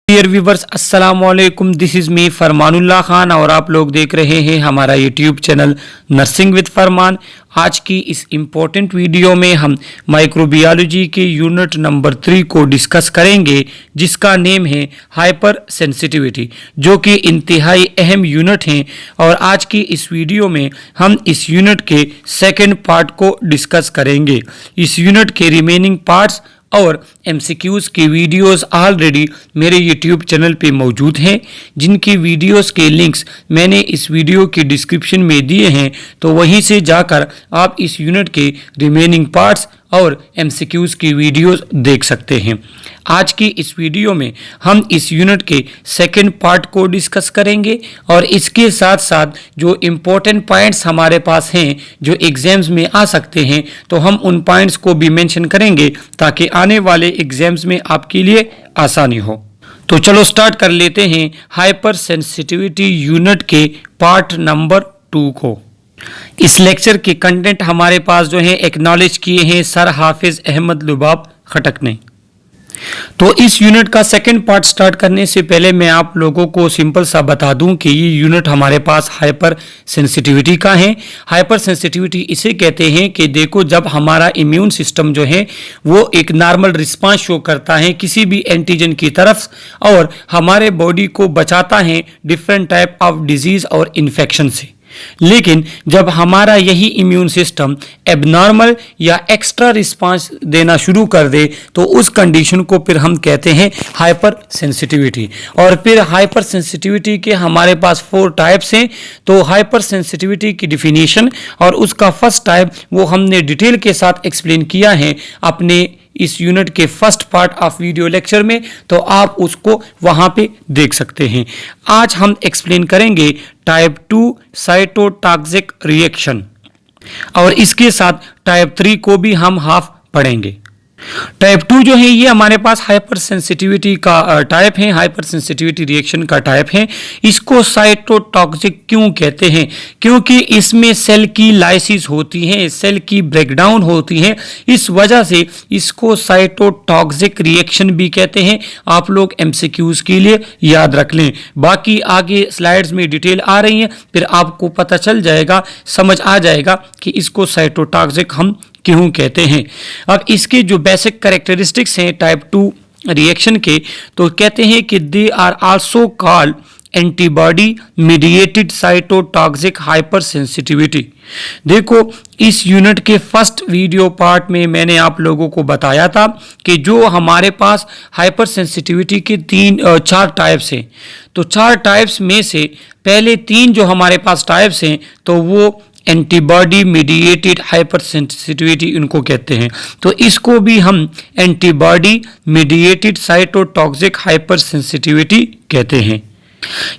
Dear viewers, अस्सलाम वालेकुम। This is me फरमानुल्लाह Khan और आप लोग देख रहे हैं हमारा यूट्यूब चैनल नर्सिंग विद फरमान। आज की इस इम्पोर्टेंट वीडियो में हम माइक्रोबियोलॉजी के यूनिट नंबर 3 को डिस्कस करेंगे, जिसका नेम है हाइपर सेंसिटिविटी, जो कि इंतहाई अहम यूनिट हैं। और आज की इस वीडियो में हम इस यूनिट के सेकेंड पार्ट को डिस्कस करेंगे। इस यूनिट के रिमेनिंग पार्ट्स और MCQs की वीडियोस ऑलरेडी मेरे YouTube चैनल पे मौजूद हैं, जिनकी वीडियोस के लिंक्स मैंने इस वीडियो की डिस्क्रिप्शन में दिए हैं। तो वहीं से जाकर आप इस यूनिट के रिमेनिंग पार्ट्स और MCQs की वीडियोस देख सकते हैं। आज की इस वीडियो में हम इस यूनिट के सेकंड पार्ट को डिस्कस करेंगे और इसके साथ साथ जो इम्पोर्टेंट पॉइंट्स हमारे पास हैं जो एग्जाम्स में आ सकते हैं, तो हम उन पॉइंट्स को भी मेंशन करेंगे ताकि आने वाले एग्जाम्स में आपके लिए आसानी हो। तो चलो स्टार्ट कर लेते हैं हाइपर सेंसिटिविटी यूनिट के पार्ट नंबर 2 को। इस लेक्चर के कंटेंट हमारे पास जो है एक्नॉलेज किए हैं सर हाफिज अहमद लुबाब खटक ने। तो इस यूनिट का सेकंड पार्ट स्टार्ट करने से पहले मैं आप लोगों को सिंपल सा बता दूं कि ये यूनिट हमारे पास हाइपर सेंसिटिविटी का है। हाइपर सेंसिटिविटी इसे कहते हैं कि देखो, जब हमारा इम्यून सिस्टम जो है वो एक नॉर्मल रिस्पांस शो करता है किसी भी एंटीजन की तरफ और हमारे बॉडी को बचाता है डिफरेंट टाइप ऑफ डिजीज और इन्फेक्शन से। लेकिन जब हमारा यही इम्यून सिस्टम एबनॉर्मल या एक्स्ट्रा रिस्पांस देना शुरू कर दे तो उस कंडीशन को फिर हम कहते हैं हाइपर सेंसिटिविटी। और फिर हाइपर सेंसिटिविटी के हमारे पास 4 टाइप्स हैं। तो हाइपर सेंसिटिविटी की डिफिनीशन और उसका फर्स्ट टाइप वो हमने डिटेल के साथ एक्सप्लेन किया है अपने इस यूनिट के first part of video lecture में, तो आप उसको वहां पे देख सकते हैं। आज हम एक्सप्लेन करेंगे टाइप 2 साइटोटॉक्सिक रिएक्शन और इसके साथ टाइप 3 को भी हम हाफ पढ़ेंगे। टाइप 2 जो है ये हमारे पास हाइपर सेंसिटिविटी का टाइप है, हाइपर सेंसिटिविटी रिएक्शन का टाइप है। इसको साइटोटॉक्सिक क्यों कहते हैं? क्योंकि इसमें सेल की लाइसिस होती है, सेल की ब्रेकडाउन होती है, इस वजह से इसको साइटोटॉक्सिक रिएक्शन भी कहते हैं। आप लोग MCQs के लिए याद रख लें। बाकी आगे स्लाइड्स में डिटेल आ रही है, फिर आपको पता चल जाएगा, समझ आ जाएगा कि इसको साइटोटॉक्सिक हम क्यों कहते हैं। अब इसके जो बेसिक कैरेक्टरिस्टिक्स हैं टाइप 2 रिएक्शन के, तो कहते हैं कि they are also called antibody mediated cytotoxic hypersensitivity. देखो, इस यूनिट के फर्स्ट वीडियो पार्ट में मैंने आप लोगों को बताया था कि जो हमारे पास हाइपर सेंसिटिविटी के 4 टाइप्स हैं। तो 4 टाइप्स में से पहले 3 जो हमारे पास टाइप्स हैं तो वो एंटीबॉडी मीडिएटेड हाइपर सेंसिटिविटी इनको कहते हैं। तो इसको भी हम antibody mediated cytotoxic hyper sensitivity कहते हैं।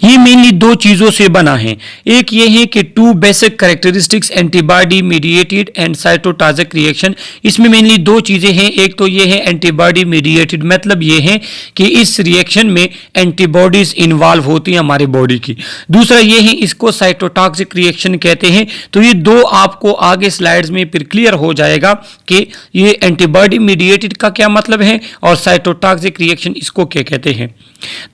ये मेनली 2 चीजों से बना है। एक ये है कि 2 basic characteristics antibody mediated and cytotoxic reaction. इसमें मेनली 2 चीजें हैं। एक तो ये है एंटीबॉडी मीडिएटेड, मतलब ये है कि इस रिएक्शन में एंटीबॉडीज इन्वॉल्व होती हैं हमारे बॉडी की। दूसरा ये है, इसको साइटोटॉक्सिक रिएक्शन कहते हैं। तो ये 2 आपको आगे स्लाइड्स में फिर क्लियर हो जाएगा कि ये एंटीबॉडी मीडिएटेड का क्या मतलब है और साइटोटॉक्सिक रिएक्शन इसको क्या कहते हैं।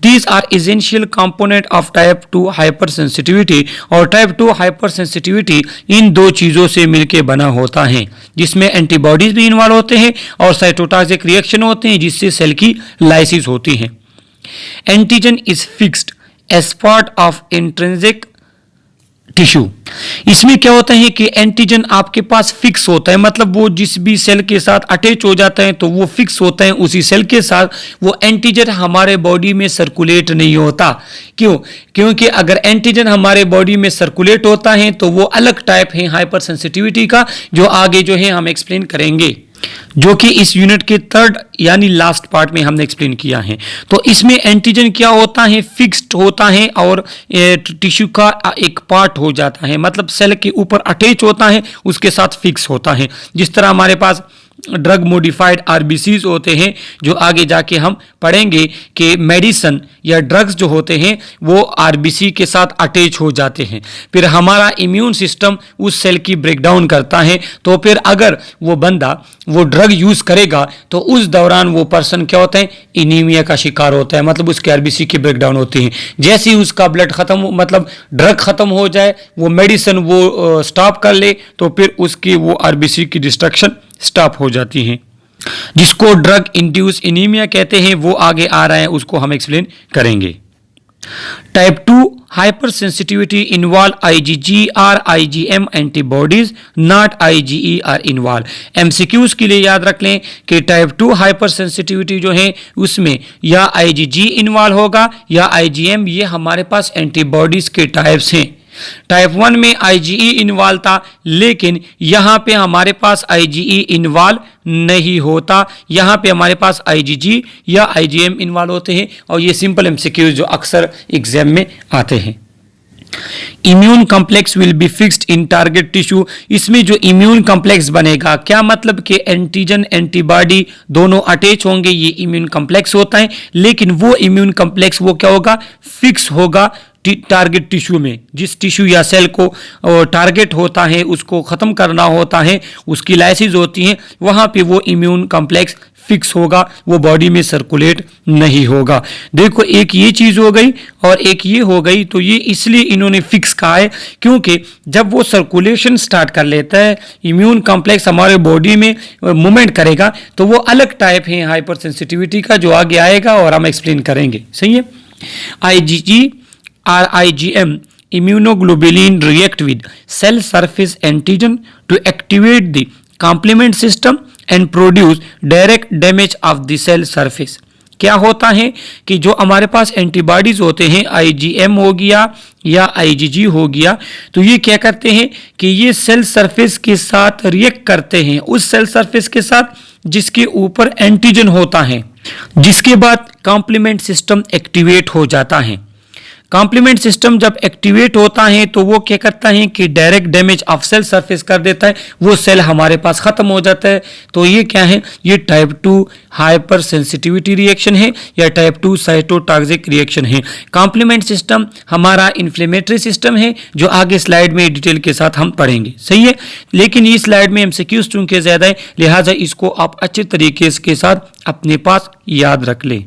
These are essential component of type 2 hypersensitivity और type 2 hypersensitivity इन 2 चीज़ों से मिलके बना होता है, जिसमें एंटीबॉडीज भी इन्वॉल्व होते हैं और साइटोटॉक्सिक रिएक्शन होते हैं जिससे सेल की लाइसिस होती है। Antigen is fixed as part of intrinsic tissue. इसमें क्या होता है कि एंटीजन आपके पास फिक्स होता है, मतलब वो जिस भी सेल के साथ अटैच हो जाता है तो वो फिक्स होता है उसी सेल के साथ। वो एंटीजन हमारे बॉडी में सर्कुलेट नहीं होता। क्यों? क्योंकि अगर एंटीजन हमारे बॉडी में सर्कुलेट होता है तो वो अलग टाइप है हाइपर सेंसिटिविटी का, जो आगे जो है हम एक्सप्लेन करेंगे, जो कि इस यूनिट के 3rd यानी लास्ट पार्ट में हमने एक्सप्लेन किया है। तो इसमें एंटीजन क्या होता है, फिक्स्ड होता है और टिश्यू का एक पार्ट हो जाता है, मतलब सेल के ऊपर अटैच होता है, उसके साथ फिक्स होता है। जिस तरह हमारे पास ड्रग मोडिफाइड आरबीसीज होते हैं, जो आगे जाके हम पढ़ेंगे कि मेडिसिन या ड्रग्स जो होते हैं वो आरबीसी के साथ अटैच हो जाते हैं, फिर हमारा इम्यून सिस्टम उस सेल की ब्रेकडाउन करता है। तो फिर अगर वो बंदा वो ड्रग यूज़ करेगा तो उस दौरान वो पर्सन क्या होता है, एनीमिया का शिकार होता है, मतलब उसके आरबीसी की ब्रेकडाउन होती है। जैसे ही उसका ब्लड खत्म, मतलब ड्रग खत्म हो जाए, वो मेडिसिन वो स्टॉप कर ले, तो फिर उसकी वो आरबीसी की डिस्ट्रक्शन स्टॉप हो जाती है, जिसको ड्रग इंड्यूस एनीमिया कहते हैं। वो आगे आ रहा है, उसको हम एक्सप्लेन करेंगे। Type 2 hypersensitivity involve IgG और IgM antibodies, not IgE are involve. MCQs के लिए याद रख लें कि टाइप 2 हाइपर सेंसिटिविटी जो है उसमें या IgG इन्वॉल्व होगा या IgM, ये हमारे पास एंटीबॉडीज के टाइप्स हैं। टाइप 1 में IgE इन्वॉल्व था, लेकिन यहाँ पे हमारे पास IgE इन्वॉल्व नहीं होता, यहाँ पे हमारे पास IgG या IgM इन्वॉल्व होते हैं। और ये सिंपल एमसीक्यूज जो अक्सर एग्जाम में आते हैं। Immune complex will be fixed in target tissue. इसमें जो इम्यून कॉम्प्लेक्स बनेगा, क्या मतलब कि एंटीजन एंटीबॉडी दोनों अटैच होंगे, ये इम्यून कॉम्प्लेक्स होता है। लेकिन वो इम्यून कॉम्प्लेक्स वो क्या होगा, फिक्स होगा टारगेट टिश्यू में। जिस टिश्यू या सेल को टारगेट होता है, उसको ख़त्म करना होता है, उसकी लाइसिस होती है, वहाँ पे वो इम्यून कॉम्प्लेक्स फिक्स होगा, वो बॉडी में सर्कुलेट नहीं होगा। देखो, एक ये चीज़ हो गई और एक ये हो गई। तो ये इसलिए इन्होंने फिक्स कहा है क्योंकि जब वो सर्कुलेशन स्टार्ट कर लेता है, इम्यून कॉम्प्लेक्स हमारे बॉडी में मूवमेंट करेगा, तो वो अलग टाइप है हाइपर सेंसिटिविटी का, जो आगे आएगा और हम एक्सप्लेन करेंगे। सही है। IgG or IgM immunoglobulin react with cell surface antigen to activate the complement system and produce direct damage of the cell surface। क्या होता है कि जो हमारे पास एंटीबॉडीज होते हैं, IgM हो गया या IgG हो गया, तो ये क्या करते हैं कि ये सेल सरफेस के साथ रिएक्ट करते हैं, उस सेल सरफेस के साथ जिसके ऊपर एंटीजन होता है, जिसके बाद कॉम्प्लीमेंट सिस्टम एक्टिवेट हो जाता है। कॉम्प्लीमेंट सिस्टम जब एक्टिवेट होता है तो वो क्या करता है कि direct damage of cell surface कर देता है, वो सेल हमारे पास खत्म हो जाता है। तो ये क्या है, ये टाइप 2 हाइपर सेंसिटिविटी रिएक्शन है या टाइप 2 साइटोटॉक्सिक रिएक्शन है। कॉम्प्लीमेंट सिस्टम हमारा इन्फ्लेमेटरी सिस्टम है, जो आगे स्लाइड में डिटेल के साथ हम पढ़ेंगे। सही है। लेकिन इस स्लाइड में एमसीक्यूज चूंकि ज्यादा है, लिहाजा इसको आप अच्छे तरीके के साथ अपने पास याद रख लें।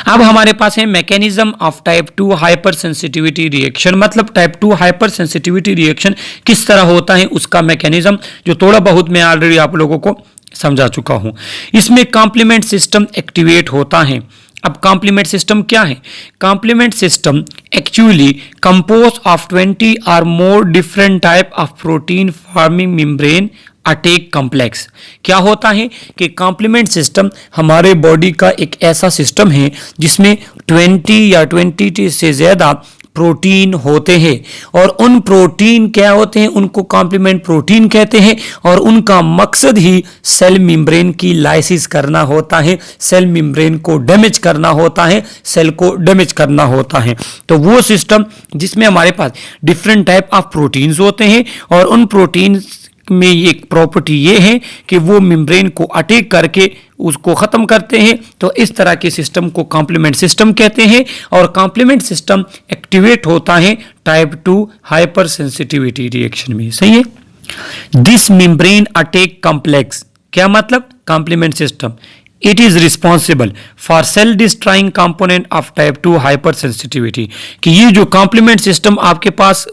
अब हमारे पास है mechanism of type 2 hypersensitivity reaction. मतलब टाइप 2 हाइपर सेंसिटिविटी रिएक्शन किस तरह होता है, उसका मैकेनिज्म जो थोड़ा बहुत मैं ऑलरेडी आप लोगों को समझा चुका हूं। इसमें कॉम्प्लीमेंट सिस्टम एक्टिवेट होता है। अब कॉम्प्लीमेंट सिस्टम क्या है? Complement system actually compose of 20 और more different type of protein forming membrane attack complex. क्या होता है कि कॉम्प्लीमेंट सिस्टम हमारे बॉडी का एक ऐसा सिस्टम है जिसमें 20 या 20 से ज़्यादा प्रोटीन होते हैं, और उन प्रोटीन क्या होते हैं, उनको कॉम्प्लीमेंट प्रोटीन कहते हैं, और उनका मकसद ही सेल मेम्ब्रेन की लाइसिस करना होता है, सेल मेम्ब्रेन को डैमेज करना होता है, सेल को डैमेज करना होता है। तो वो सिस्टम जिसमें हमारे पास डिफरेंट टाइप ऑफ प्रोटीन्स होते हैं, और उन प्रोटीन्स में एक प्रॉपर्टी ये है कि वो मेम्ब्रेन को अटैक करके उसको ख़त्म करते हैं। तो इस तरह के सिस्टम को कॉम्प्लीमेंट सिस्टम कहते हैं, और कॉम्प्लीमेंट सिस्टम एक्टिवेट होता है टाइप 2 हाइपर सेंसिटिविटी रिएक्शन में। सही है। दिस मेम्ब्रेन अटैक कॉम्प्लेक्स, क्या मतलब, complement system it is responsible for cell destroying component of type 2 hypersensitivity. कि ये जो कॉम्प्लीमेंट सिस्टम आपके पास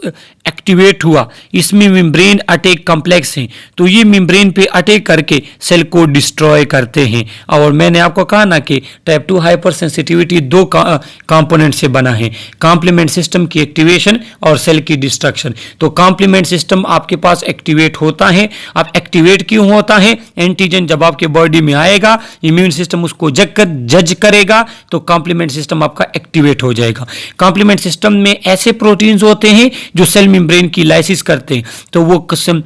एक्टिवेट हुआ, इसमें मेम्ब्रेन अटैक कॉम्प्लेक्स हैं, तो ये मेम्ब्रेन पे अटैक करके सेल को डिस्ट्रॉय करते हैं। और मैंने आपको कहा ना कि टाइप 2 हाइपर सेंसिटिविटी 2 कंपोनेंट से बना है, कॉम्प्लीमेंट सिस्टम की एक्टिवेशन और सेल की डिस्ट्रक्शन। तो कॉम्प्लीमेंट सिस्टम आपके पास एक्टिवेट होता है। अब एक्टिवेट क्यों होता है? एंटीजन जब आपके बॉडी में आएगा, इम्यून सिस्टम उसको जज करेगा, तो कॉम्प्लीमेंट सिस्टम आपका एक्टिवेट हो जाएगा। कॉम्प्लीमेंट सिस्टम में ऐसे प्रोटीन्स होते हैं जो सेल मेम्ब्रेन की लाइसिस करते हैं। तो वो किस्म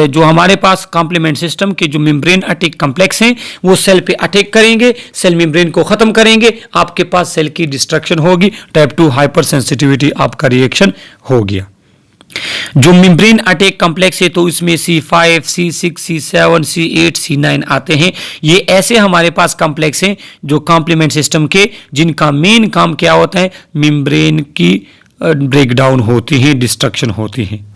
जो हमारे पास कॉम्प्लीमेंट सिस्टम के जो मेम्ब्रेन अटैक कॉम्प्लेक्स हैं, वो सेल पे अटैक करेंगे, सेल मेम्ब्रेन को खत्म करेंगे, आपके पास सेल की डिस्ट्रक्शन होगी, टाइप 2 हाइपर सेंसिटिविटी आपका रिएक्शन हो गया। जो मेम्ब्रेन अटैक कॉम्प्लेक्स है तो इसमें C5, C6, C7, C8, C9 आते हैं। ये ऐसे हमारे पास कॉम्प्लेक्स हैं जो कॉम्प्लीमेंट सिस्टम के, जिनका मेन काम क्या होता है, मेम्ब्रेन की ब्रेकडाउन होती है, डिस्ट्रक्शन होती है।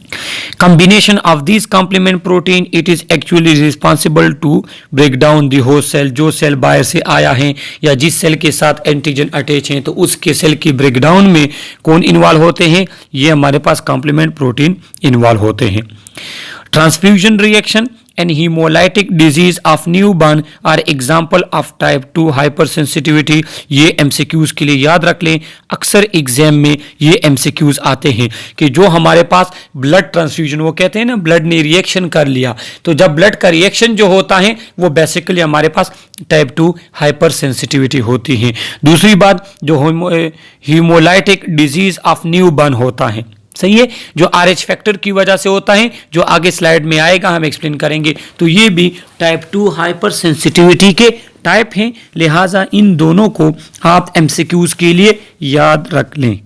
Combination of these complement protein it is actually responsible to break down the host cell। जो सेल बाहर से आया है या जिस सेल के साथ एंटीजन अटैच है तो उसके सेल की ब्रेकडाउन में कौन इन्वॉल्व होते हैं, ये हमारे पास कॉम्प्लीमेंट प्रोटीन इन्वॉल्व होते हैं। Transfusion reaction and hemolytic disease of newborn are example of type 2 hypersensitivity। ये MCQs के लिए याद रख लें, अक्सर एग्जाम में ये MCQs आते हैं कि जो हमारे पास ब्लड ट्रांसफ्यूजन, वो कहते हैं ना ब्लड ने रिएक्शन कर लिया, तो जब ब्लड का रिएक्शन जो होता है वो बेसिकली हमारे पास टाइप 2 हाइपरसेंसिटिविटी होती है। दूसरी बात, जो hemolytic disease of newborn होता है, सही है, जो RH फैक्टर की वजह से होता है, जो आगे स्लाइड में आएगा हम एक्सप्लेन करेंगे, तो ये भी टाइप 2 हाइपर सेंसिटिविटी के टाइप हैं। लिहाजा इन दोनों को आप MCQs के लिए याद रख लें।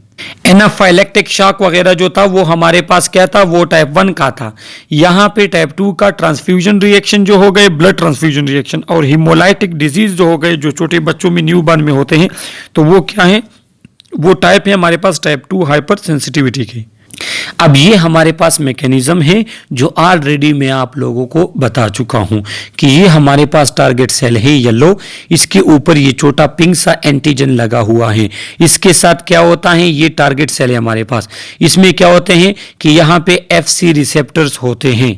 एनाफाइलेक्टिक शॉक वगैरह जो था वो हमारे पास क्या था, वो टाइप 1 का था। यहाँ पे टाइप 2 का ट्रांसफ्यूजन रिएक्शन जो हो गए, ब्लड ट्रांसफ्यूजन रिएक्शन, और हीमोलाइटिक डिजीज जो हो गए, जो छोटे बच्चों में न्यूबॉर्न में होते हैं, तो वो क्या है, वो टाइप है हमारे पास टाइप 2 हाइपर सेंसिटिविटी की। अब ये हमारे पास मैकेनिज्म है जो ऑलरेडी मैं आप लोगों को बता चुका हूं कि ये हमारे पास टारगेट सेल है येलो, इसके ऊपर ये छोटा पिंक सा एंटीजन लगा हुआ है, इसके साथ क्या होता है, ये टारगेट सेल है हमारे पास। इसमें क्या होते हैं कि यहाँ पे FC रिसेप्टर्स होते हैं।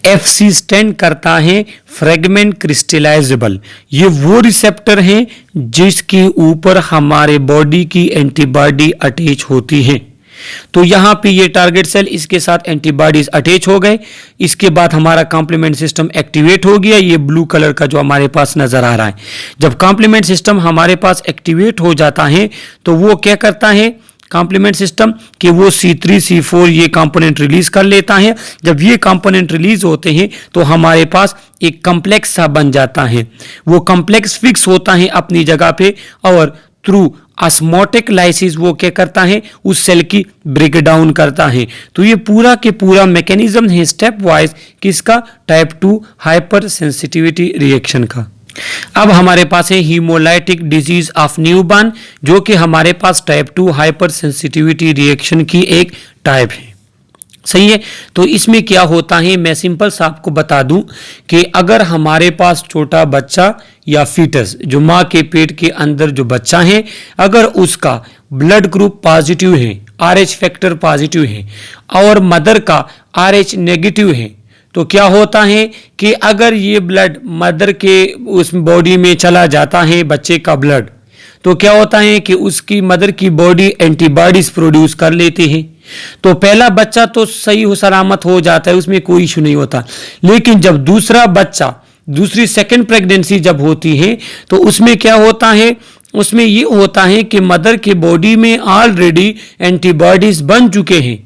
FC स्टैंड करता है फ्रेगमेंट क्रिस्टलाइजेबल। ये वो रिसेप्टर हैं जिसके ऊपर हमारे बॉडी की एंटीबॉडी अटैच होती है। तो यहां पे ये टारगेट सेल, इसके साथ एंटीबॉडीज अटैच हो गए, इसके बाद हमारा कॉम्प्लीमेंट सिस्टम एक्टिवेट हो गया, ये ब्लू कलर का जो हमारे पास नजर आ रहा है। जब कॉम्प्लीमेंट सिस्टम हमारे पास एक्टिवेट हो जाता है तो वो क्या करता है कॉम्प्लीमेंट सिस्टम, कि वो C3 C4 ये कंपोनेंट रिलीज कर लेता है। जब ये कंपोनेंट रिलीज होते हैं तो हमारे पास एक कॉम्प्लेक्स सा बन जाता है, वो कॉम्प्लेक्स फिक्स होता है अपनी जगह पे, और थ्रू ऑस्मोटिक लाइसिस वो क्या करता है, उस सेल की ब्रेक डाउन करता है। तो ये पूरा के पूरा मैकेनिज्म है स्टेप वाइज किसका, टाइप 2 हाइपर सेंसिटिविटी रिएक्शन का। अब हमारे पास है हीमोलाइटिक डिजीज ऑफ न्यूबॉर्न, जो कि हमारे पास टाइप 2 हाइपर सेंसिटिविटी रिएक्शन की एक टाइप है, सही है। तो इसमें क्या होता है, मैं सिंपल सा आपको बता दूं कि अगर हमारे पास छोटा बच्चा या फीटस, जो माँ के पेट के अंदर जो बच्चा है, अगर उसका ब्लड ग्रुप पॉजिटिव है, RH फैक्टर पॉजिटिव है, और मदर का RH नेगेटिव है, तो क्या होता है कि अगर ये ब्लड मदर के उस बॉडी में चला जाता है, बच्चे का ब्लड, तो क्या होता है कि उसकी मदर की बॉडी एंटीबॉडीज प्रोड्यूस कर लेती है। तो पहला बच्चा तो सही हो सलामत हो जाता है, उसमें कोई इशू नहीं होता। लेकिन जब दूसरा बच्चा, दूसरी सेकंड प्रेगनेंसी जब होती है, तो उसमें क्या होता है, उसमें ये होता है कि मदर के बॉडी में ऑलरेडी एंटीबॉडीज बन चुके हैं।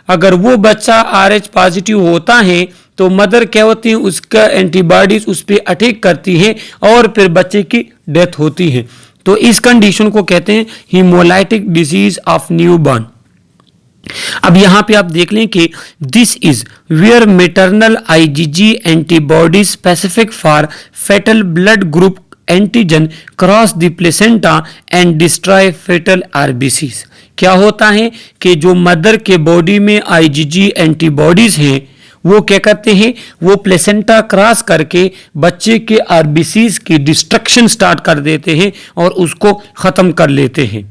अगर वो बच्चा RH पॉजिटिव होता है तो मदर क्या होती है, उसका एंटीबॉडीज उस पर अटैक करती है और फिर बच्चे की डेथ होती है। तो इस कंडीशन को कहते हैं हीमोलाइटिक डिजीज ऑफ न्यूबॉर्न। अब यहां पे आप देख लें कि this is where maternal IgG antibody specific for foetal blood group antigen cross the placenta and destroy foetal RBCs। क्या होता है कि जो मदर के बॉडी में IgG एंटीबॉडीज हैं, वो क्या करते हैं, वो प्लेसेंटा क्रॉस करके बच्चे के RBCs की डिस्ट्रक्शन स्टार्ट कर देते हैं और उसको खत्म कर लेते हैं।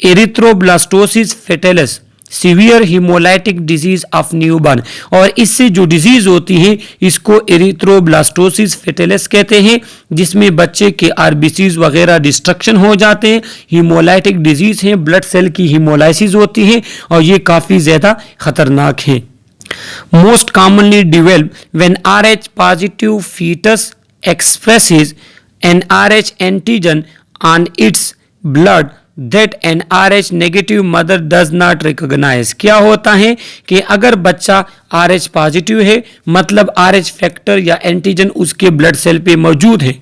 Erythroblastosis fetalis severe hemolytic disease of newborn, और इससे जो डिजीज होती है इसको एरिथ्रोब्लास्टोसिस फेटेलस कहते हैं, जिसमें बच्चे के RBCs वगैरह डिस्ट्रक्शन हो जाते हैं। हीमोलाइटिक डिजीज है, ब्लड सेल की हीमोलाइसिस होती है और ये काफ़ी ज़्यादा खतरनाक है। Most commonly develop when RH positive foetus expresses an RH antigen on its blood that an RH negative mother does not recognize। क्या होता है कि अगर बच्चा RH पॉजिटिव है, मतलब RH फैक्टर या एंटीजन उसके ब्लड सेल पे मौजूद है,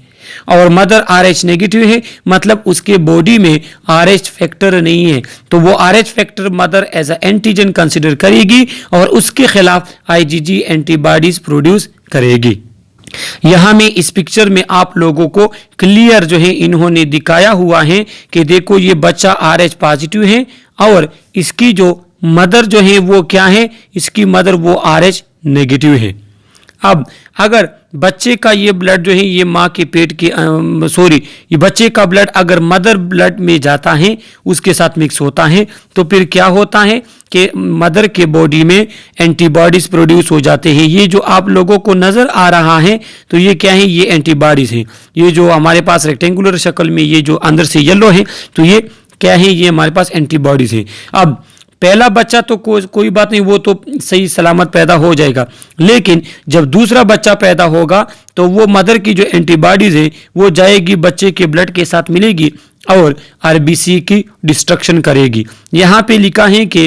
और मदर RH नेगेटिव है, मतलब उसके बॉडी में RH फैक्टर नहीं है, तो वो RH factor mother as a antigen consider करेगी और उसके खिलाफ IgG एंटीबॉडीज प्रोड्यूस करेगी। यहां में इस पिक्चर में आप लोगों को क्लियर जो है इन्होंने दिखाया हुआ है कि देखो ये बच्चा RH पॉजिटिव है और इसकी जो मदर जो है वो क्या है, इसकी मदर वो RH नेगेटिव है। अब अगर बच्चे का ये ब्लड जो है ये माँ के पेट के ये बच्चे का ब्लड अगर मदर ब्लड में जाता है, उसके साथ मिक्स होता है, तो फिर क्या होता है कि मदर के बॉडी में एंटीबॉडीज प्रोड्यूस हो जाते हैं। ये जो आप लोगों को नज़र आ रहा है तो ये क्या है, ये एंटीबॉडीज हैं। ये जो हमारे पास रेक्टेंगुलर शक्ल में ये जो अंदर से येलो है तो ये क्या है, ये हमारे पास एंटीबॉडीज हैं। अब पहला बच्चा तो कोई बात नहीं, वो तो सही सलामत पैदा हो जाएगा, लेकिन जब दूसरा बच्चा पैदा होगा तो वो मदर की जो एंटीबॉडीज है वो जाएगी बच्चे के ब्लड के साथ मिलेगी और RBC की डिस्ट्रक्शन करेगी। यहाँ पे लिखा है कि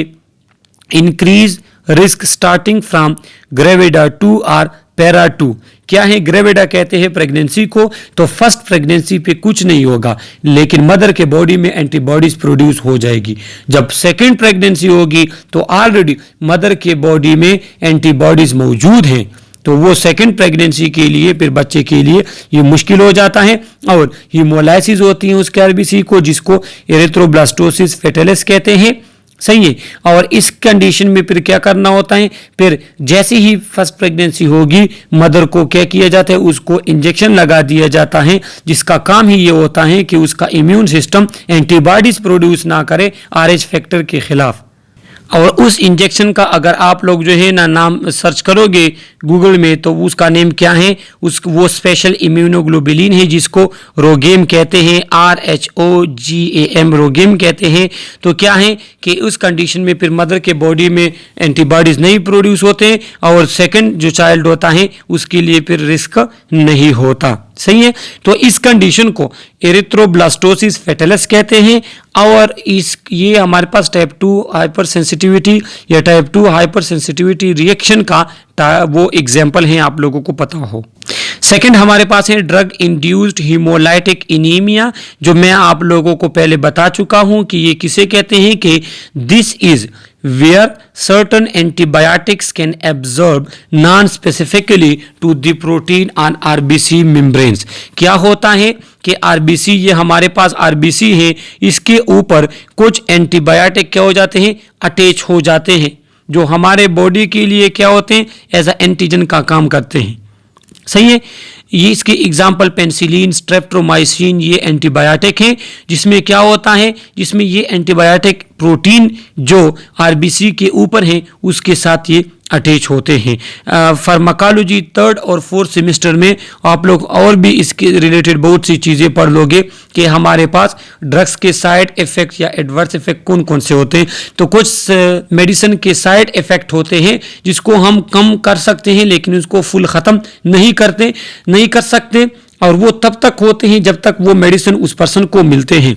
increase risk starting from gravida 2 और पैरा 2। क्या है ग्रेविडा कहते हैं प्रेगनेंसी को, तो फर्स्ट प्रेगनेंसी पे कुछ नहीं होगा लेकिन मदर के बॉडी में एंटीबॉडीज प्रोड्यूस हो जाएगी। जब सेकंड प्रेगनेंसी होगी तो ऑलरेडी मदर के बॉडी में एंटीबॉडीज मौजूद हैं, तो वो सेकंड प्रेगनेंसी के लिए फिर बच्चे के लिए ये मुश्किल हो जाता है और हीमोलाइसिस होती है उसके RBC को, जिसको एरिथ्रोब्लास्टोसिस फेटलिस कहते हैं। सही है। और इस कंडीशन में फिर क्या करना होता है, फिर जैसे ही फर्स्ट प्रेगनेंसी होगी मदर को क्या किया जाता है, उसको इंजेक्शन लगा दिया जाता है, जिसका काम ही ये होता है कि उसका इम्यून सिस्टम एंटीबॉडीज प्रोड्यूस ना करे RH फैक्टर के खिलाफ। और उस इंजेक्शन का अगर आप लोग जो है ना नाम सर्च करोगे गूगल में तो उसका नेम क्या है, वो स्पेशल इम्यूनोग्लोबुलिन है जिसको रोगेम कहते हैं, RHOGAM रोगेम कहते हैं। तो क्या है कि उस कंडीशन में फिर मदर के बॉडी में एंटीबॉडीज नहीं प्रोड्यूस होते और सेकंड जो चाइल्ड होता है उसके लिए फिर रिस्क नहीं होता। सही है। तो इस कंडीशन को एरिथ्रोब्लास्टोसिस फेटलिस कहते हैं और ये हमारे पास टाइप 2 हाइपर सेंसिटिविटी या टाइप 2 हाइपर सेंसिटिविटी रिएक्शन का वो एग्जाम्पल है, आप लोगों को पता हो। सेकंड हमारे पास है ड्रग इंड्यूस्ड हीमोलाइटिक इनीमिया, जो मैं आप लोगों को पहले बता चुका हूं कि ये किसे कहते हैं कि this is where certain antibiotics can absorb non-specifically to the protein on RBC membranes। क्या होता है कि RBC, ये हमारे पास RBC है, इसके ऊपर कुछ एंटीबायोटिक क्या हो जाते हैं, अटैच हो जाते हैं, जो हमारे बॉडी के लिए क्या होते हैं, एज अ एंटीजन का काम करते हैं। सही है। ये इसके एग्जाम्पल पेनिसिलिन, स्ट्रेप्टोमाइसिन, ये एंटीबायोटिक हैं जिसमें क्या होता है, जिसमें ये एंटीबायोटिक प्रोटीन जो RBC के ऊपर हैं उसके साथ ये अटैच होते हैं। फार्माकोलॉजी 3rd और 4th सेमेस्टर में आप लोग और भी इसके रिलेटेड बहुत सी चीज़ें पढ़ लोगे कि हमारे पास ड्रग्स के साइड इफ़ेक्ट या एडवर्स इफ़ेक्ट कौन कौन से होते हैं। तो कुछ मेडिसिन के साइड इफ़ेक्ट होते हैं जिसको हम कम कर सकते हैं लेकिन उसको फुल ख़त्म नहीं कर सकते, और वो तब तक होते हैं जब तक वो मेडिसिन उस पर्सन को मिलते हैं।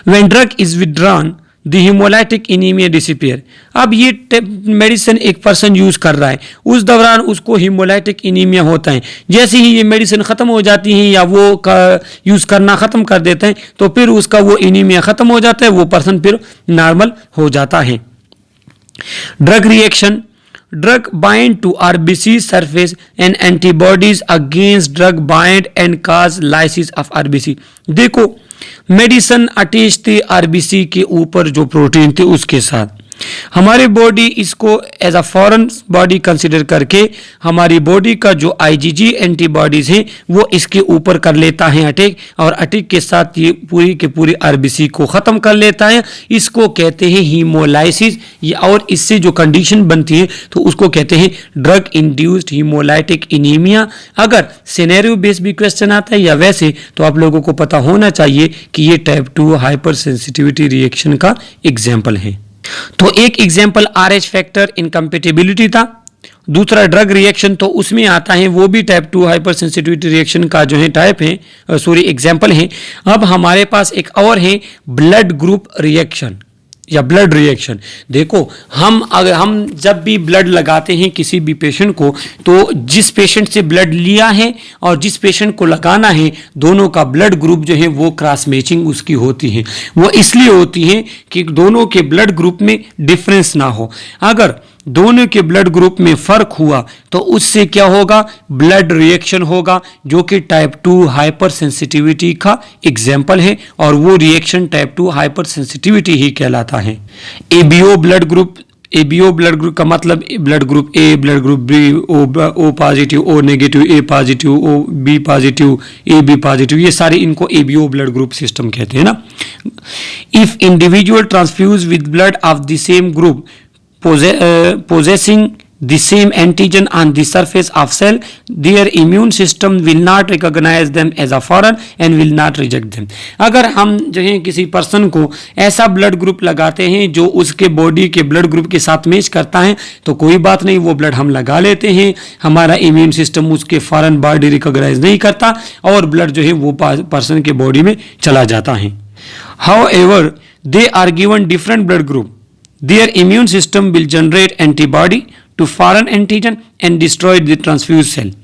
When drug is withdrawn, the hemolytic anemia disappear। अब ये मेडिसिन एक पर्सन यूज कर रहा है, उस दौरान उसको हीमोलाइटिक इनीमिया होता है। जैसे ही ये मेडिसिन खत्म हो जाती है या वो यूज करना खत्म कर देते हैं तो फिर उसका वो इनीमिया खत्म हो जाता है, वो पर्सन फिर नॉर्मल हो जाता है। Drug reaction, drug bind to RBC surface and antibodies against drug bind and cause lysis of RBC। देखो मेडिसिन अटैच थे RBC के ऊपर जो प्रोटीन थे उसके साथ, हमारी बॉडी इसको as a foreign body consider करके हमारी बॉडी का जो IgG एंटीबॉडीज हैं वो इसके ऊपर कर लेता है अटैक, और अटैक के साथ ये पूरी के पूरी RBC को ख़त्म कर लेता है। इसको कहते हैं हीमोलाइसिस, और इससे जो कंडीशन बनती है तो उसको कहते हैं ड्रग इंड्यूस्ड हीमोलाइटिक इनीमिया। अगर सिनेरियो बेस्ड भी क्वेश्चन आता है या वैसे, तो आप लोगों को पता होना चाहिए कि ये टाइप 2 हाइपर सेंसिटिविटी रिएक्शन का एग्जाम्पल है। तो एक एग्जाम्पल RH फैक्टर इनकम्पेटिबिलिटी था, दूसरा ड्रग रिएक्शन तो उसमें आता है, वो भी टाइप 2 हाइपर सेंसिटिविटी रिएक्शन का जो है टाइप है, एग्जाम्पल है। अब हमारे पास एक और है ब्लड ग्रुप रिएक्शन, या ब्लड रिएक्शन। देखो अगर हम जब भी ब्लड लगाते हैं किसी भी पेशेंट को, तो जिस पेशेंट से ब्लड लिया है और जिस पेशेंट को लगाना है, दोनों का ब्लड ग्रुप जो है वो क्रॉस मैचिंग उसकी होती है। वो इसलिए होती है कि दोनों के ब्लड ग्रुप में डिफरेंस ना हो। अगर दोनों के ब्लड ग्रुप में फर्क हुआ तो उससे क्या होगा, ब्लड रिएक्शन होगा, जो कि टाइप 2 हाइपर सेंसिटिविटी का एग्जाम्पल है, और वो रिएक्शन टाइप 2 हाइपर सेंसिटिविटी ही कहलाता है। ABO blood group, ABO blood group का मतलब blood group A, blood group B, O positive, O negative, A positive, O B positive, A B positive, ये सारे इनको एबीओ ब्लड ग्रुप सिस्टम कहते हैं ना। If individual transfuse with blood of the same group possessing the same antigen on the surface of cell, their immune system will not recognize them as a foreign and will not reject them। अगर हम जो है किसी person को ऐसा blood group लगाते हैं जो उसके बॉडी के ब्लड ग्रुप के साथ मैच करता है, तो कोई बात नहीं, वो ब्लड हम लगा लेते हैं, हमारा इम्यून सिस्टम उसके फॉरेन बॉडी रिकॉग्नाइज नहीं करता और ब्लड जो है वो पर्सन के बॉडी में चला जाता है। However, they are given different blood group, their immune system will generate antibody to foreign antigen and destroy the transfused cell।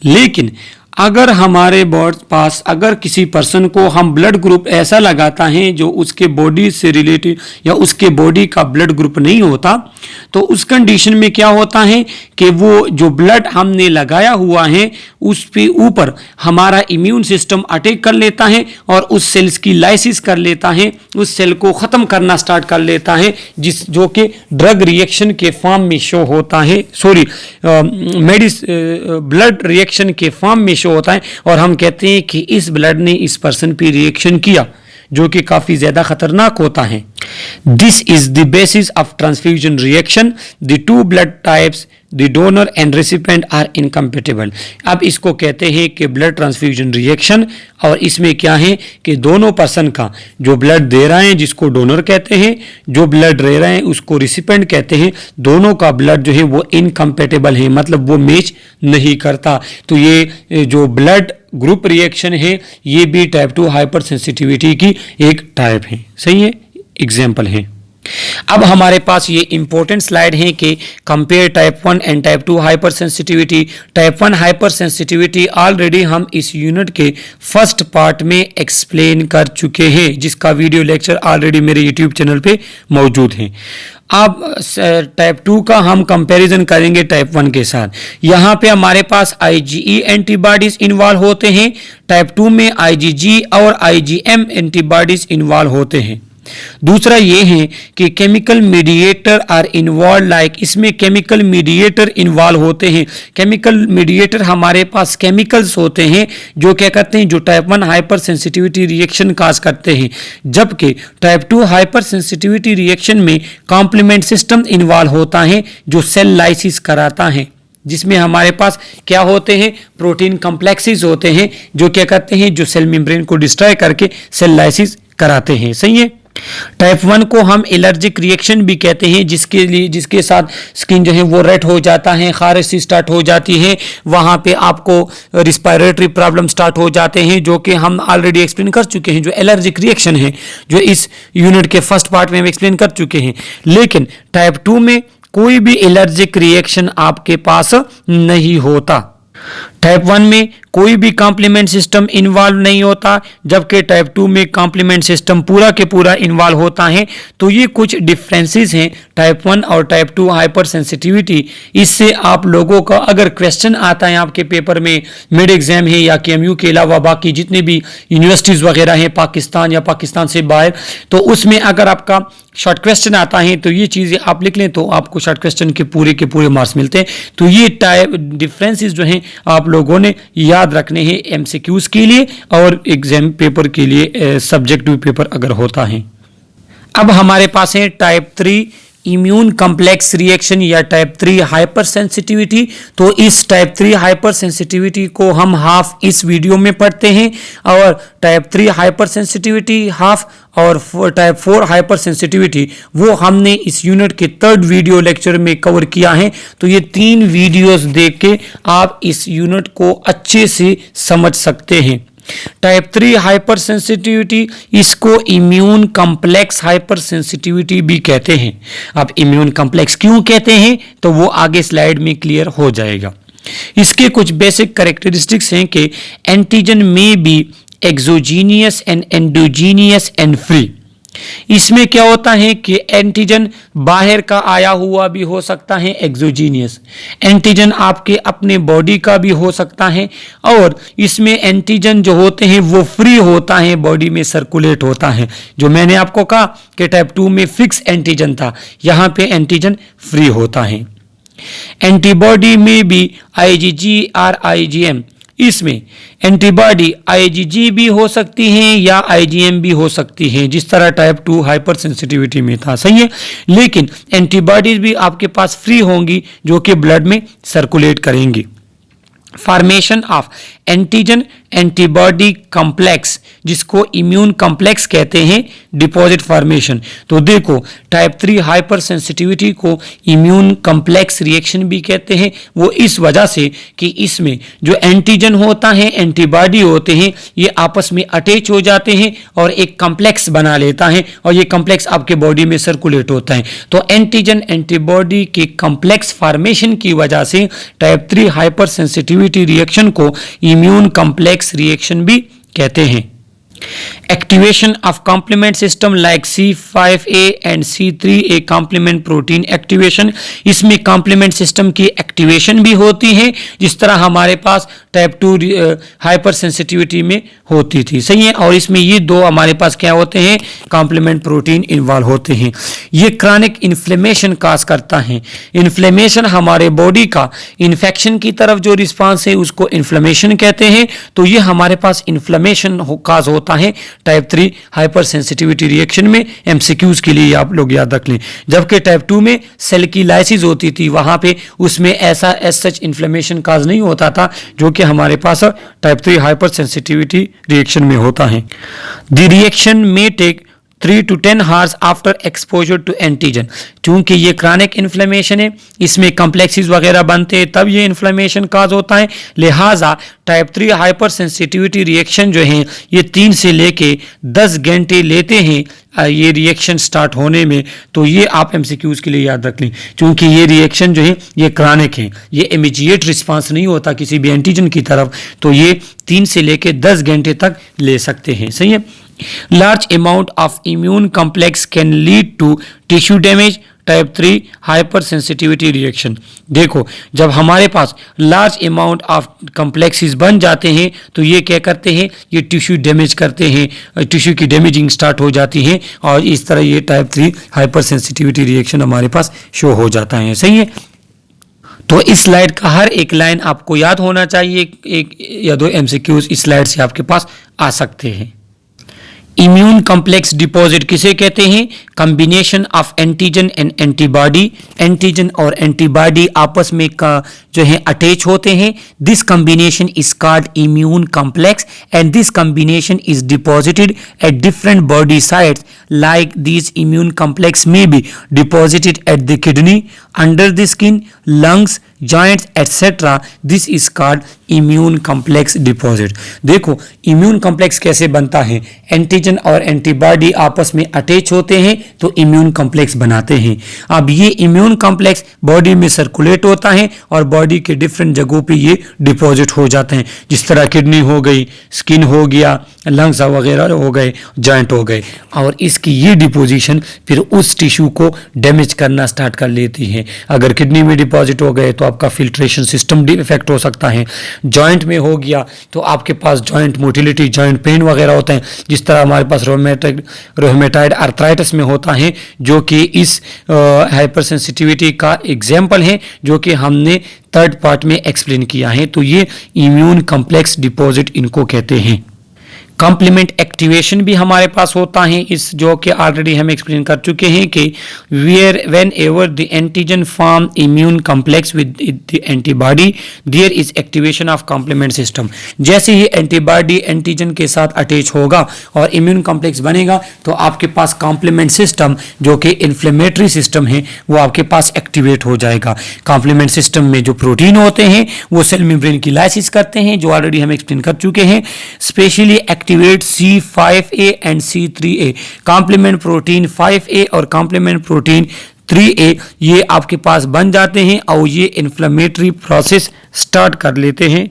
लेकिन अगर हमारे पास अगर किसी पर्सन को हम ब्लड ग्रुप ऐसा लगाता है जो उसके बॉडी से रिलेटेड या उसके बॉडी का ब्लड ग्रुप नहीं होता, तो उस कंडीशन में क्या होता है कि वो जो ब्लड हमने लगाया हुआ है उस पे ऊपर हमारा इम्यून सिस्टम अटैक कर लेता है और उस सेल्स की लाइसिस कर लेता है, उस सेल को ख़त्म करना स्टार्ट कर लेता है, जो कि ड्रग रिएक्शन के फॉर्म में शो होता है, ब्लड रिएक्शन के फॉर्म में होता है, और हम कहते हैं कि इस ब्लड ने इस पर्सन पे रिएक्शन किया, जो कि काफी ज्यादा खतरनाक होता है। This is the basis of transfusion reaction, the two blood types, the donor and recipient are incompatible. अब इसको कहते हैं कि ब्लड ट्रांसफ्यूजन रिएक्शन, और इसमें क्या है कि दोनों पर्सन का जो ब्लड दे रहे हैं जिसको डोनर कहते हैं, जो ब्लड ले रहे हैं उसको रेसिपिएंट कहते हैं, दोनों का ब्लड जो है वो इनकम्पेटिबल है, मतलब वो मैच नहीं करता। तो ये जो ब्लड ग्रुप रिएक्शन है ये भी टाइप 2 हाइपर सेंसिटिविटी की एक टाइप है। सही है, एग्जाम्पल है। अब हमारे पास ये इंपॉर्टेंट स्लाइड है कि compare type 1 and type 2 hyper sensitivity. Type 1 hyper sensitivity already हम इस यूनिट के फर्स्ट पार्ट में एक्सप्लेन कर चुके हैं, जिसका वीडियो लेक्चर ऑलरेडी मेरे यूट्यूब चैनल पे मौजूद है। अब टाइप 2 का हम कंपैरिजन करेंगे टाइप 1 के साथ। यहाँ पे हमारे पास IgE एंटीबॉडीज इन्वॉल्व होते हैं, टाइप 2 में IgG और IgM एंटीबॉडीज इन्वॉल्व होते हैं। दूसरा ये है कि केमिकल मीडिएटर आर इन्वॉल्व, इसमें केमिकल मीडिएटर इन्वॉल्व होते हैं। केमिकल मीडिएटर हमारे पास केमिकल्स होते हैं जो क्या करते हैं, जो टाइप 1 हाइपर सेंसिटिविटी रिएक्शन काज करते हैं, जबकि टाइप 2 हाइपर सेंसिटिविटी रिएक्शन में कॉम्प्लीमेंट सिस्टम इन्वॉल्व होता है जो सेल लाइसिस कराता है, जिसमें हमारे पास क्या होते हैं, प्रोटीन कॉम्प्लेक्सेस होते हैं जो क्या करते हैं, जो सेल मेम्ब्रेन को डिस्ट्रॉय करके सेल लाइसिस कराते हैं। सही है। टाइप 1 को हम एलर्जिक रिएक्शन भी कहते हैं, जिसके साथ स्किन जो है वो रेड हो जाता है, खारिश सी स्टार्ट हो जाती है, वहाँ पे आपको रिस्पायरेटरी प्रॉब्लम स्टार्ट हो जाते हैं, जो कि हम ऑलरेडी एक्सप्लेन कर चुके हैं, जो एलर्जिक रिएक्शन है, जो इस यूनिट के फर्स्ट पार्ट में हम एक्सप्लेन कर चुके हैं। लेकिन टाइप 2 में कोई भी एलर्जिक रिएक्शन आपके पास नहीं होता। टाइप 1 में कोई भी कॉम्प्लीमेंट सिस्टम इन्वॉल्व नहीं होता, जबकि टाइप 2 में कॉम्प्लीमेंट सिस्टम पूरा के पूरा इन्वॉल्व होता है। तो ये कुछ डिफरेंसेस हैं टाइप 1 और टाइप 2 हाइपर सेंसिटिविटी। इससे आप लोगों का अगर क्वेश्चन आता है आपके पेपर में, मिड एग्जाम है या KMU के अलावा बाकी जितने भी यूनिवर्सिटीज़ वगैरह हैं पाकिस्तान या पाकिस्तान से बाहर, तो उसमें अगर आपका शॉर्ट क्वेश्चन आता है तो ये चीज़ें आप लिख लें तो आपको शॉर्ट क्वेश्चन के पूरे मार्क्स मिलते हैं। तो ये टाइप डिफरेंसेस जो हैं आप लोगों ने याद रखने हैं MCQs के लिए और एग्जाम पेपर के लिए, सब्जेक्टिव पेपर अगर होता है। अब हमारे पास है टाइप 3 इम्यून कॉम्प्लेक्स रिएक्शन या टाइप 3 हाइपर सेंसिटिविटी। तो इस टाइप 3 हाइपर सेंसिटिविटी को हम हाफ इस वीडियो में पढ़ते हैं, और टाइप 3 हाइपर सेंसिटिविटी हाफ और टाइप 4 हाइपर सेंसिटिविटी वो हमने इस यूनिट के 3rd वीडियो लेक्चर में कवर किया है। तो ये 3 वीडियोस देख के आप इस यूनिट को अच्छे से समझ सकते हैं। टाइप 3 हाइपर सेंसिटिविटी, इसको इम्यून कॉम्प्लेक्स हाइपर सेंसिटिविटी भी कहते हैं। अब इम्यून कॉम्प्लेक्स क्यों कहते हैं तो वो आगे स्लाइड में क्लियर हो जाएगा। इसके कुछ बेसिक कैरेक्टरिस्टिक्स हैं कि एंटीजन में बी exogenous and endogenous and free. इसमें क्या होता है कि एंटीजन बाहर का आया हुआ भी हो सकता है, एक्सोजीनियस एंटीजन आपके अपने बॉडी का भी हो सकता है, और इसमें एंटीजन जो होते हैं वो फ्री होता है, बॉडी में सर्कुलेट होता है। जो मैंने आपको कहा कि टाइप 2 में फिक्स एंटीजन था, यहां पे एंटीजन फ्री होता है। एंटीबॉडी में भी आईजीजी और आईजीएम, इसमें एंटीबॉडी आईजीजी भी हो सकती हैं या आईजीएम भी हो सकती हैं, जिस तरह टाइप 2 हाइपर सेंसिटिविटी में था, सही है। लेकिन एंटीबॉडीज भी आपके पास फ्री होंगी जो कि ब्लड में सर्कुलेट करेंगी। Formation of antigen antibody complex, जिसको इम्यून कॉम्प्लेक्स कहते हैं, डिपॉजिट फॉर्मेशन। तो देखो टाइप 3 हाइपर सेंसिटिविटी को इम्यून कॉम्प्लेक्स रिएक्शन भी कहते हैं, वो इस वजह से कि इसमें जो एंटीजन होता है, एंटीबॉडी होते हैं, ये आपस में अटैच हो जाते हैं और एक कॉम्प्लेक्स बना लेता है, और ये कॉम्प्लेक्स आपके बॉडी में सर्कुलेट होता है। तो एंटीजन एंटीबॉडी के कॉम्प्लेक्स फॉर्मेशन की वजह से टाइप 3 हाइपर सेंसिटिविटी रिएक्शन को इम्यून कॉम्प्लेक्स रिएक्शन भी कहते हैं। Activation of complement system like C5a and C3a complement protein activation, इसमें complement system की activation भी होती है, जिस तरह हमारे पास टाइप 2 हाइपर सेंसिटिविटी में होती थी, सही है। और इसमें ये दो हमारे पास क्या होते हैं, कॉम्प्लीमेंट प्रोटीन इन्वॉल्व होते हैं। ये क्रॉनिक इन्फ्लेमेशन काज करता है। इन्फ्लेमेशन हमारे बॉडी का इन्फेक्शन की तरफ जो रिस्पांस है उसको इन्फ्लेमेशन कहते हैं। तो ये हमारे पास इन्फ्लेमेशन काज होता है टाइप 3 हाइपर सेंसिटिविटी रिएक्शन में। एमसीक्यूज के लिए आप लोग याद रख लें। जबकि टाइप 2 में सेल की लाइसिस होती थी, वहां पे उसमें ऐसा एज सच इन्फ्लेमेशन काज नहीं होता था जो कि हमारे पास टाइप 3 हाइपर सेंसिटिविटी रिएक्शन में होता है। द रिएक्शन में take 3 to 10 hours after exposure to antigen. चूंकि ये क्रॉनिक इन्फ्लेमेशन है, इसमें कॉम्प्लेक्सेस वगैरह बनते हैं, तब ये इन्फ्लेमेशन काज होता है। लिहाजा टाइप 3 हाइपर सेंसिटिविटी रिएक्शन जो है ये 3 से लेके 10 घंटे लेते हैं ये रिएक्शन स्टार्ट होने में। तो ये आप एमसीक्यूज के लिए याद रख लें, क्योंकि ये रिएक्शन जो है ये क्रॉनिक है, ये इमीडिएट रिस्पांस नहीं होता किसी भी एंटीजन की तरफ। तो ये 3 से लेके 10 घंटे तक ले सकते हैं, सही है। Large amount of immune complex can lead to tissue damage, type 3 hypersensitivity reaction. देखो जब हमारे पास लार्ज अमाउंट ऑफ कॉम्प्लेक्सेस बन जाते हैं तो ये क्या करते हैं, ये टिश्यू डैमेज करते हैं, टिश्यू की डैमेजिंग स्टार्ट हो जाती है, और इस तरह ये टाइप 3 हाइपर सेंसिटिविटी रिएक्शन हमारे पास शो हो जाता है, सही है। तो इस स्लाइड का हर एक लाइन आपको याद होना चाहिए, एक या दो एमसीक्यूज इस स्लाइड से आपके पास आ सकते हैं। इम्यून कॉम्प्लेक्स डिपॉजिट किसे कहते हैं, combination of antigen and antibody. Antigen और एंटीबॉडी आपस में जो है अटैच होते हैं। This combination is called immune complex and this combination is deposited at different body sites like this immune complex may be deposited at the kidney, under the skin, lungs, joints etcetera. This is called immune complex deposit. देखो immune complex कैसे बनता है, antigen और antibody आपस में attach होते हैं तो इम्यून कॉम्प्लेक्स बनाते हैं। अब ये इम्यून कॉम्प्लेक्स बॉडी में सर्कुलेट होता है और बॉडी के डिफरेंट जगहों पे ये डिपॉजिट हो जाते हैं, जिस तरह किडनी हो गई, स्किन हो गया, लंग्स वगैरह हो गए, जॉइंट हो गए, और इसकी ये डिपोजिशन फिर उस टिश्यू को डैमेज करना स्टार्ट कर लेती है। अगर किडनी में डिपॉजिट हो गए तो आपका फिल्ट्रेशन सिस्टम इफेक्ट हो सकता है। जॉइंट में हो गया तो आपके पास जॉइंट मोटिलिटी, जॉइंट पेन वगैरह होते हैं, जिस तरह हमारे पास रोमेटाइड आर्थराइटिस में होता है, जो कि इस हाइपर सेंसिटिविटी का एग्जाम्पल है, जो कि हमने थर्ड पार्ट में एक्सप्लेन किया है। तो ये इम्यून कॉम्प्लेक्स डिपॉजिट इनको कहते हैं। कॉम्प्लीमेंट एक्टिवेशन भी हमारे पास होता है, इस जो कि ऑलरेडी हम एक्सप्लेन कर चुके हैं कि whenever the antigen form immune complex with the antibody there is activation of complement system. जैसे ही एंटीबॉडी एंटीजन के साथ अटैच होगा और इम्यून कॉम्प्लेक्स बनेगा तो आपके पास कॉम्प्लीमेंट सिस्टम जो कि इन्फ्लेमेटरी सिस्टम है वो आपके पास एक्टिवेट हो जाएगा। कॉम्प्लीमेंट सिस्टम में जो प्रोटीन होते हैं वो सेल मेम्ब्रेन की लाइसिस करते हैं, जो ऑलरेडी हम एक्सप्लेन कर चुके हैं। Specially activate C5a and C3a, complement protein 5a और कॉम्प्लीमेंट प्रोटीन 3a ये आपके पास बन जाते हैं और ये इन्फ्लेमेटरी प्रोसेस स्टार्ट कर लेते हैं,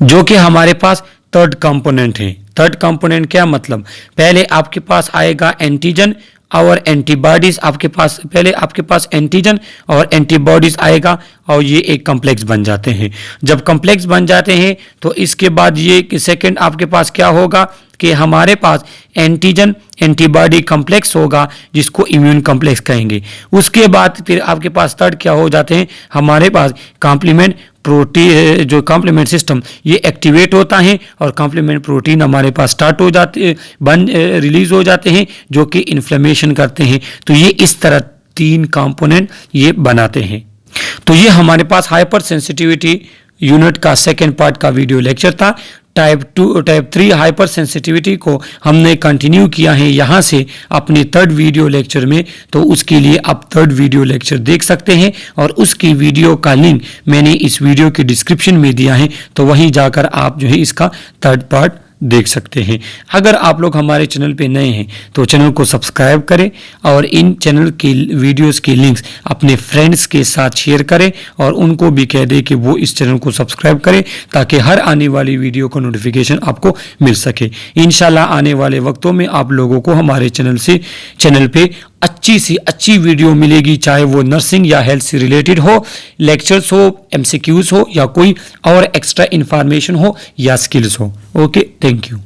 जो कि हमारे पास थर्ड कंपोनेंट है। थर्ड कंपोनेंट क्या मतलब, पहले आपके पास आएगा एंटीजन और एंटीबॉडीज, आपके पास पहले आपके पास एंटीजन और एंटीबॉडीज आएगा और ये एक कॉम्प्लेक्स बन जाते हैं। जब कॉम्प्लेक्स बन जाते हैं तो इसके बाद ये सेकंड आपके पास क्या होगा कि हमारे पास एंटीजन एंटीबॉडी कॉम्प्लेक्स होगा जिसको इम्यून कॉम्प्लेक्स कहेंगे। उसके बाद फिर आपके पास थर्ड क्या हो जाते हैं, हमारे पास कॉम्प्लीमेंट प्रोटीन, जो कॉम्प्लीमेंट सिस्टम ये एक्टिवेट होता है और कॉम्प्लीमेंट प्रोटीन हमारे पास स्टार्ट हो जाते रिलीज हो जाते हैं जो कि इन्फ्लेमेशन करते हैं। तो ये इस तरह तीन कंपोनेंट ये बनाते हैं। तो ये हमारे पास हाइपर सेंसिटिविटी यूनिट का सेकेंड पार्ट का वीडियो लेक्चर था। टाइप 3 हाइपर सेंसिटिविटी को हमने कंटिन्यू किया है यहाँ से अपने थर्ड वीडियो लेक्चर में, तो उसके लिए आप थर्ड वीडियो लेक्चर देख सकते हैं और उसकी वीडियो का लिंक मैंने इस वीडियो के डिस्क्रिप्शन में दिया है, तो वहीं जाकर आप जो है इसका थर्ड पार्ट देख सकते हैं। अगर आप लोग हमारे चैनल पे नए हैं तो चैनल को सब्सक्राइब करें और इन चैनल की वीडियोस के लिंक्स अपने फ्रेंड्स के साथ शेयर करें और उनको भी कह दें कि वो इस चैनल को सब्सक्राइब करें ताकि हर आने वाली वीडियो का नोटिफिकेशन आपको मिल सके। इंशाल्लाह आने वाले वक्तों में आप लोगों को हमारे चैनल पे अच्छी सी अच्छी वीडियो मिलेगी, चाहे वो नर्सिंग या हेल्थ से रिलेटेड हो, लेक्चर्स हो, MCQs हो या कोई और एक्स्ट्रा इंफॉर्मेशन हो या स्किल्स हो। Okay, thank you.